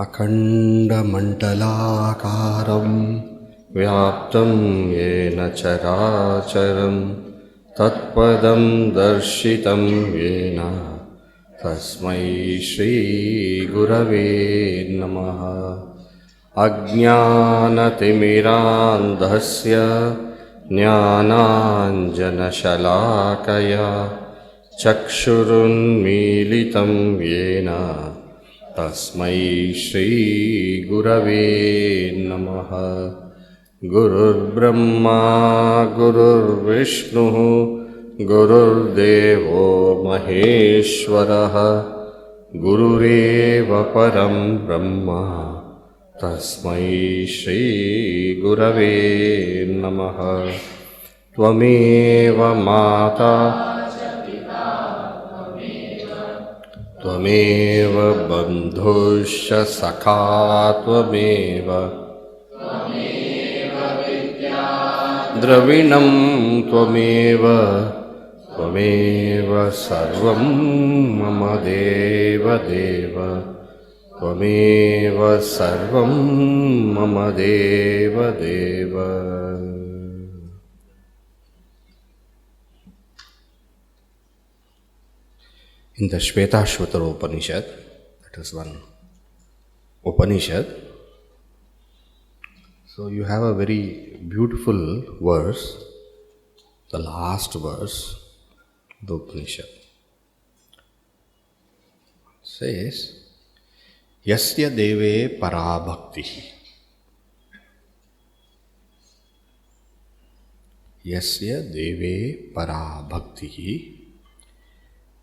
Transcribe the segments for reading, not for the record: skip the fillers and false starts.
अखण्डमण्डलाकारं व्याप्तं येन चराचरं तत्पदं दर्शितं येन तस्मै श्रीगुरवे नमः। अज्ञानतिमिरान्धस्य ज्ञानाञ्जनशलाकया चक्षुरुन्मीलितं येन तस्मै श्रीगुरवे नमः। गुरुर्ब्रह्मा गुरुर्विष्णुः गुरुर्देवो महेश्वरः गुरुरेव परं ब्रह्म तस्मै श्रीगुरवे नमः। त्वमेव माता त्वमेव बन्धुश्च सखा त्वमेव द्रविणं त्वमेव त्वमेव सर्वं मम देवदेव त्वमेव सर्वं मम देवदेव। In the Shvetashvatara Upanishad, that is one Upanishad, so you have a very beautiful verse, the last verse of the Upanishad. It says, Yasya deve parabhakti. Yasya deve parabhakti.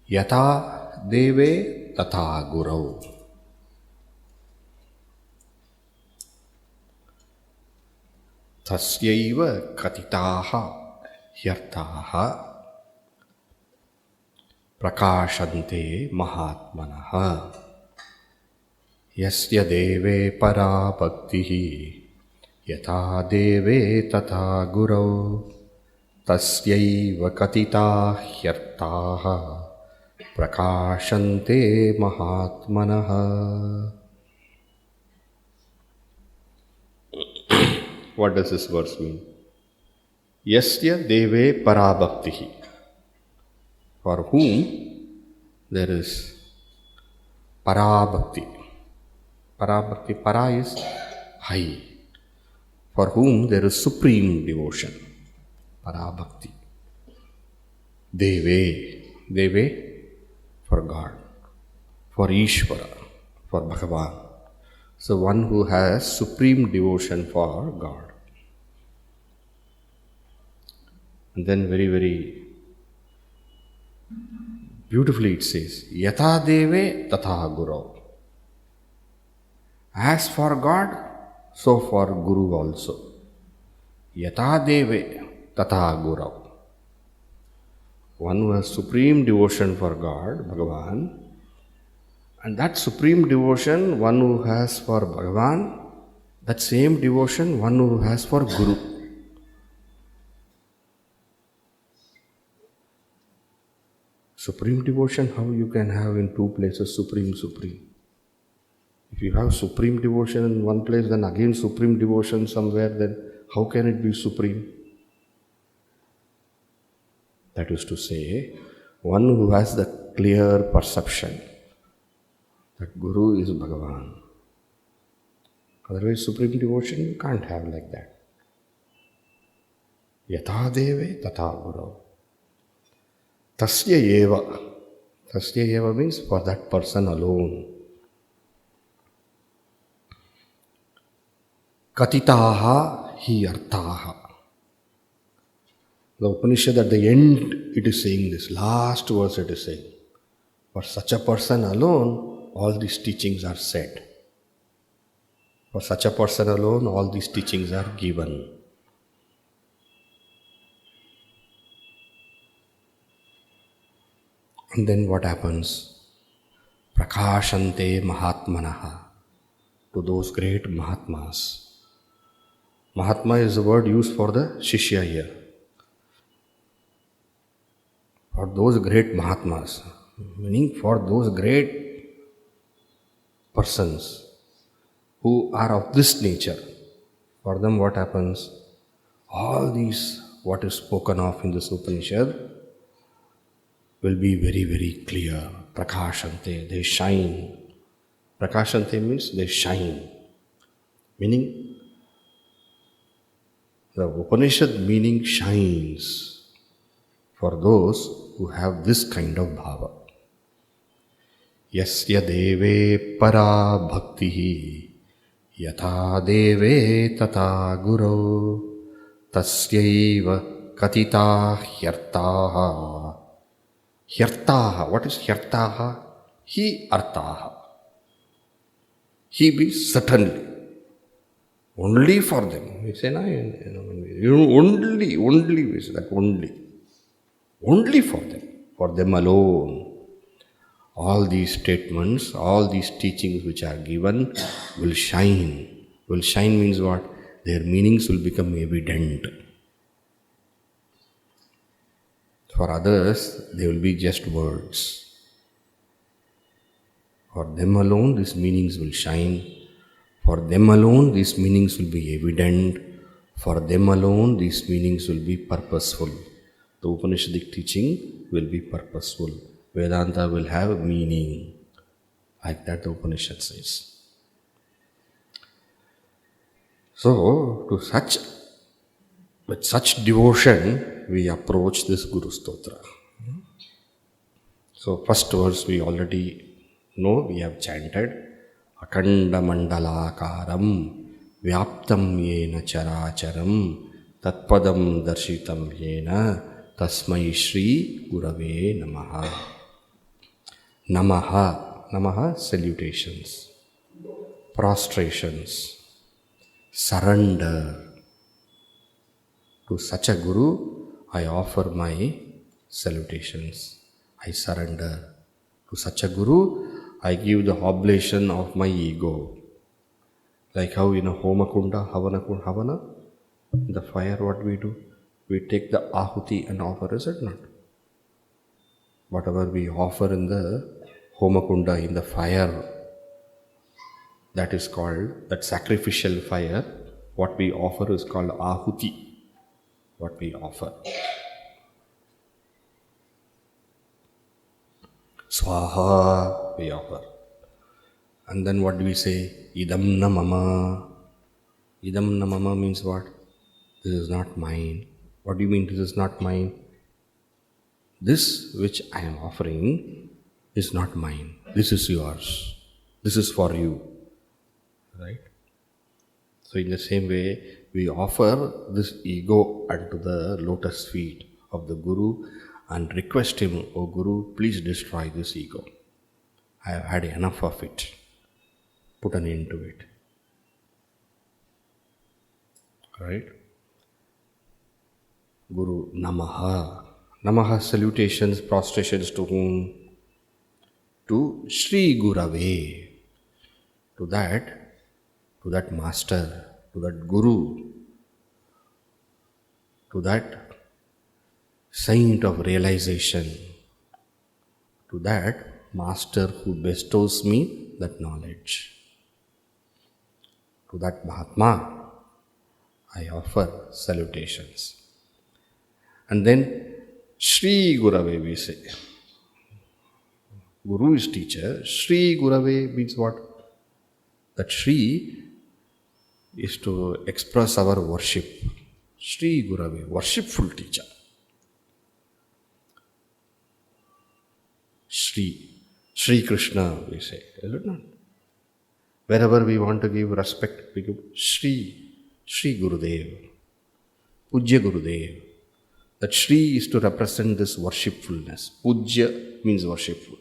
Yata deve tata gurau. Tasyaiva katitaha hyartaha prakashante mahatmanaha. Yasya deve para bhaktihi yata deve tata gurau. Tasyaiva katita hyartaha prakashante mahatmanaha. What does this verse mean? Yasya deve parabhaktihi. For whom there is parabhakti. Parabhakti, para is high. For whom there is supreme devotion. Parabhakti. Deve. Deve for God. For Ishvara. For Bhagavan. So one who has supreme devotion for God. And then very, very beautifully it says, Yata deve tata guru. As for God, so for Guru also. Yata deve tata guru. One who has supreme devotion for God, Bhagavan, and that supreme devotion, one who has for Bhagavan, that same devotion, one who has for Guru. Supreme devotion, how you can have in two places supreme. If you have supreme devotion in one place, then again supreme devotion somewhere, then how can it be supreme? That is to say, one who has the clear perception that Guru is Bhagavan. Otherwise, supreme devotion you can't have like that. Yata deve tata guru. Tasya eva. Tasya eva means for that person alone. Katitaha hi artaha. The Upanishad at the end it is saying this, last verse it is saying, for such a person alone all these teachings are said. For such a person alone all these teachings are given. And then what happens? Prakashante mahatmanaha. To those great Mahatmas. Mahatma is the word used for the Shishya here. For those great Mahatmas, meaning for those great persons who are of this nature, for them what happens? All these, what is spoken of in this Upanishad, will be very, very clear. Prakashante, they shine. Prakashante means they shine. Meaning, the Upanishad meaning shines for those who have this kind of bhava. Yasya deve para bhaktihi yatha deve tata guru tasyaiva katita hyartaha. Hyartaha, what is hyartaha? He artaha. He be certainly. Only for them. We say, no, only, we say that only. Only for them alone. All these statements, all these teachings which are given will shine. Will shine means what? Their meanings will become evident. For others, they will be just words. For them alone, these meanings will shine. For them alone, these meanings will be evident. For them alone, these meanings will be purposeful. The Upanishadic teaching will be purposeful. Vedanta will have meaning. Like that the Upanishad says. So, with such devotion, we approach this Guru-stotra. So, first verse we already know, we have chanted. Akanda mandalakaram vyaptam yena characharam tatpadam darshitam yena tasmai shri gurave namah. Namaha, salutations, prostrations, surrender. To such a Guru, I offer my salutations. I surrender. To such a Guru, I give the oblation of my ego. Like how in a homakunda, havana, in the fire what we do? We take the ahuti and offer, is it not? Whatever we offer in the homakunda, in the fire, that is called, that sacrificial fire, what we offer is called ahuti. What we offer. Swaha, we offer. And then what do we say? Idam na mama. Idam na mama means what? This is not mine. What do you mean this is not mine? This which I am offering is not mine. This is yours. This is for you. Right? So in the same way, we offer this ego unto the lotus feet of the Guru and request him, O Guru, please destroy this ego. I have had enough of it. Put an end to it. Right? Guru Namaha. Namaha, salutations, prostrations to whom? To Sri Gurave. To that master, to that Guru, to that saint of realization, to that master who bestows me that knowledge. To that Mahatma, I offer salutations. And then Sri Gurave we say. Guru is teacher. Sri Gurave means what? That Sri is to express our worship. Sri Gurave, worshipful teacher. Sri Krishna, we say, is it not? Wherever we want to give respect, we give Sri Gurudev, Pujya Gurudev. That Sri is to represent this worshipfulness. Pujya means worshipful.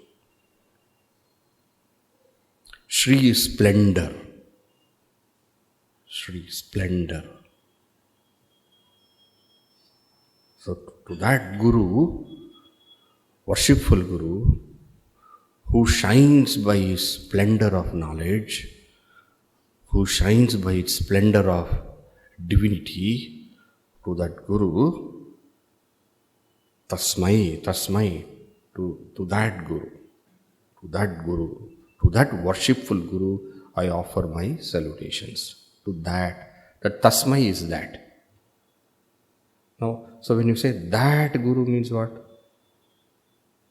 Sri is splendor. Sri, splendor. So to that Guru, worshipful Guru, who shines by his splendor of knowledge, who shines by its splendor of divinity, to that Guru, tasmai, to that Guru, to that worshipful Guru, I offer my salutations to that. The tasmai is that. Now, so when you say that Guru means what?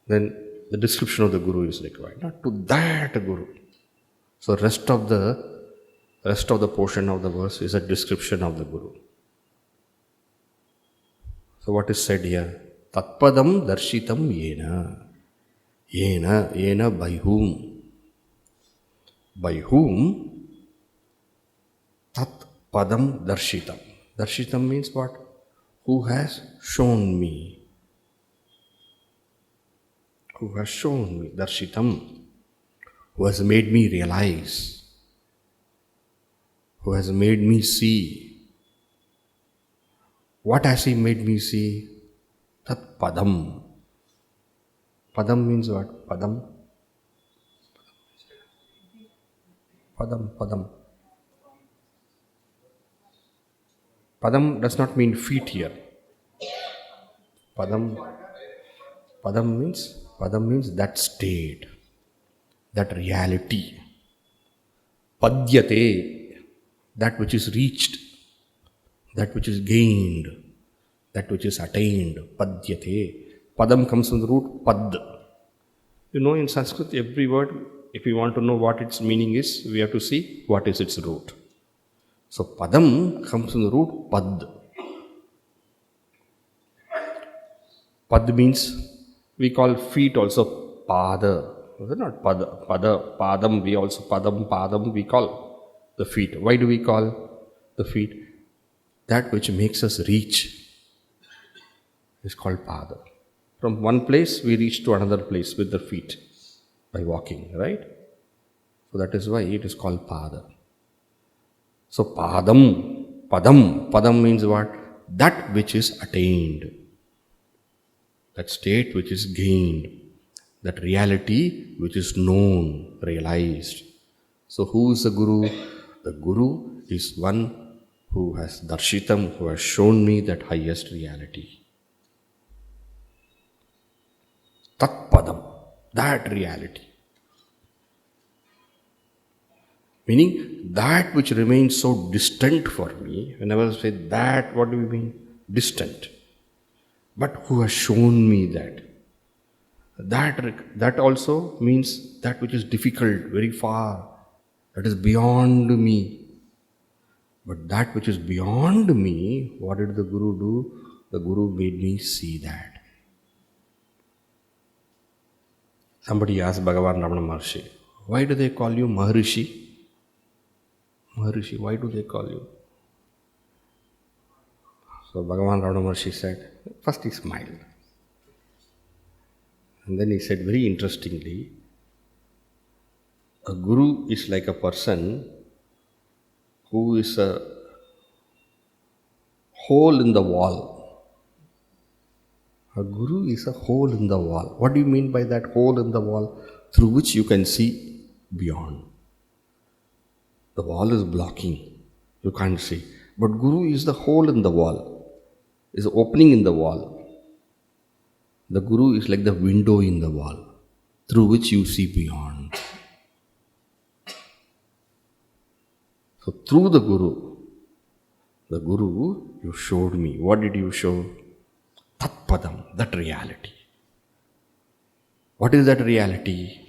Then the description of the Guru is required. Not to that Guru. So rest of the portion of the verse is a description of the Guru. So what is said here? Tatpadam darshitam yena. Yena by whom? By whom? Tat padam darshitam. Darshitam means what? Who has shown me. Who has shown me. Darshitam. Who has made me realize. Who has made me see. What has he made me see? Tat padam. Padam means what? Padam. Padam. Padam does not mean feet here. Padam means that state, that reality. Padyate, that which is reached, that which is gained, that which is attained. Padyate. Padam comes from the root pad. You know, in Sanskrit, every word, if we want to know what its meaning is, we have to see what is its root. So padam comes from the root pad. Pad means, we call feet also pada. Is it not pada? Padam, we also padam, we call the feet. Why do we call the feet? That which makes us reach is called pada. From one place we reach to another place with the feet by walking, right? So that is why it is called pada. So padam means what? That which is attained. That state which is gained. That reality which is known, realized. So who is the Guru? The Guru is one who has darshitam, who has shown me that highest reality. Tatpadam, that reality. Meaning that which remains so distant for me. Whenever I say that, what do we mean? Distant. But who has shown me that? That also means that which is difficult, very far, that is beyond me. But that which is beyond me, what did the Guru do? The Guru made me see that. Somebody asked Bhagavan Ramana Maharshi, why do they call you Maharishi? Maharishi, why do they call you? So Bhagavan Ramana Maharshi said, first he smiled. And then he said very interestingly, a Guru is like a person who is a hole in the wall. A Guru is a hole in the wall. What do you mean by that hole in the wall? Through which you can see beyond. The wall is blocking. You can't see. But Guru is the hole in the wall. Is opening in the wall. The Guru is like the window in the wall through which you see beyond. So through the Guru, you showed me. What did you show? Tatpadam, that reality. What is that reality?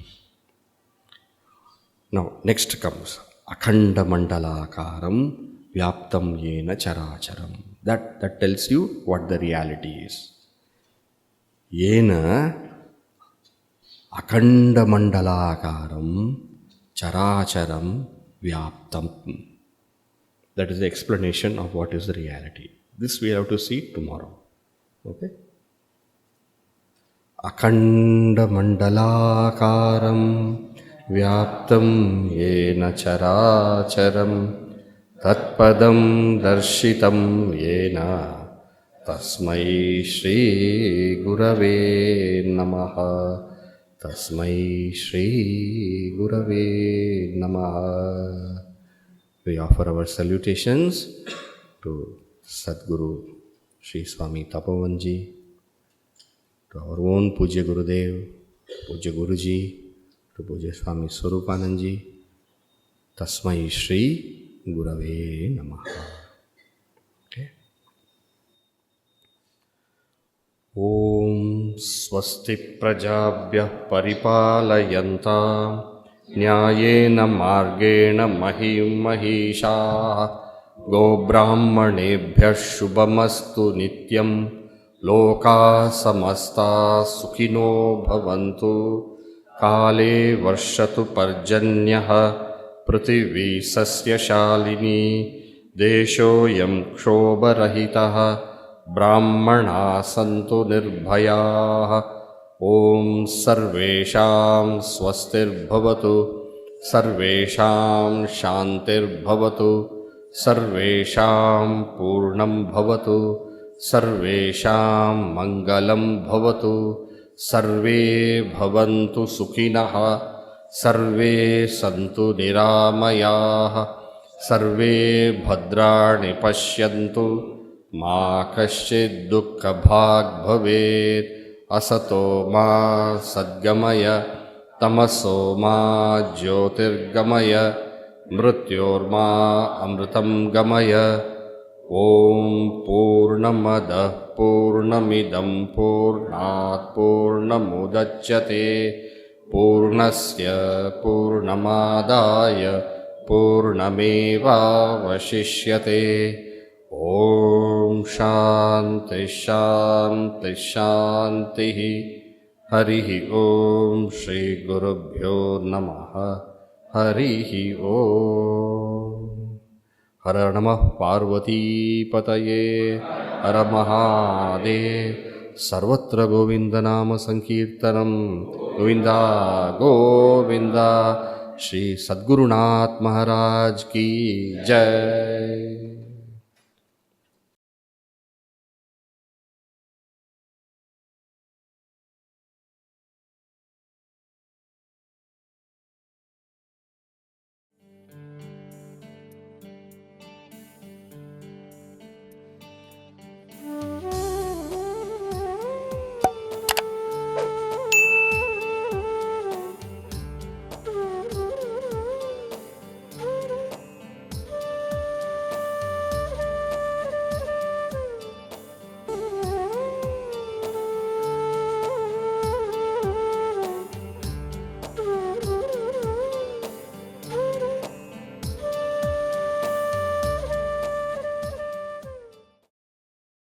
Now, next comes Akhanda Mandalakaram Vyaptam Yena Characharam. That tells you what the reality is. Yena Akhanda Mandalakaram Characharam Vyaptam. That is the explanation of what is the reality. This we have to see tomorrow. Okay? Akhanda Mandalakaram Vyaptam Yena Characharam Tatpadam Darshitam Yena Tasmai Shri Gurave Namah. Tasmai Shri Gurave Namah. We offer our salutations to Sadguru Sri Swami Tapovanji, to our own Pujya Gurudev, Pujya Guruji, to Pujya Swami Swarupananji, tasmai Shri gurave namah. Okay. Om swasti prajabhyah paripalayantam न्यायेन मार्गेण महिं महिषाः गोब्राह्मणेभ्यः शुभमस्तु नित्यं लोकाः समस्ताः सुखिनो भवन्तु काले वर्षतु पर्जन्यः पृथिवी सस्यशालिनी देशोऽयं क्षोभरहितः ब्राह्मणाः सन्तु निर्भयाः ओम सर्वेषां स्वस्तिर्भवतु सर्वेषां शान्तिर्भवतु सर्वेषां पूर्णं भवतु सर्वेषां मङ्गलं भवतु सर्वे भवन्तु सुखिनः सर्वे सन्तु निरामयाः सर्वे भद्राणि पश्यन्तु मा कश्चित् दुःखभाग् भवेत् असतो मा सद्गमय तमसो मा ज्योतिर्गमय मृत्योर्मा अमृतं गमय ओम पूर्णमदः पूर्णमिदं पूर्णात् पूर्णमुदच्यते पूर्णस्य पूर्णमादाय पूर्णमेवावशिष्यते ओम शांति शांति शांति हरिः ओम श्री गुरुभ्यो नमः हरिः ओम हर नमः पार्वती पतये हर महादेव सर्वत्र गोविंद नाम संकीर्तनम गोविंदा गोविंदा श्री सद्गुरुनाथ महाराज की जय।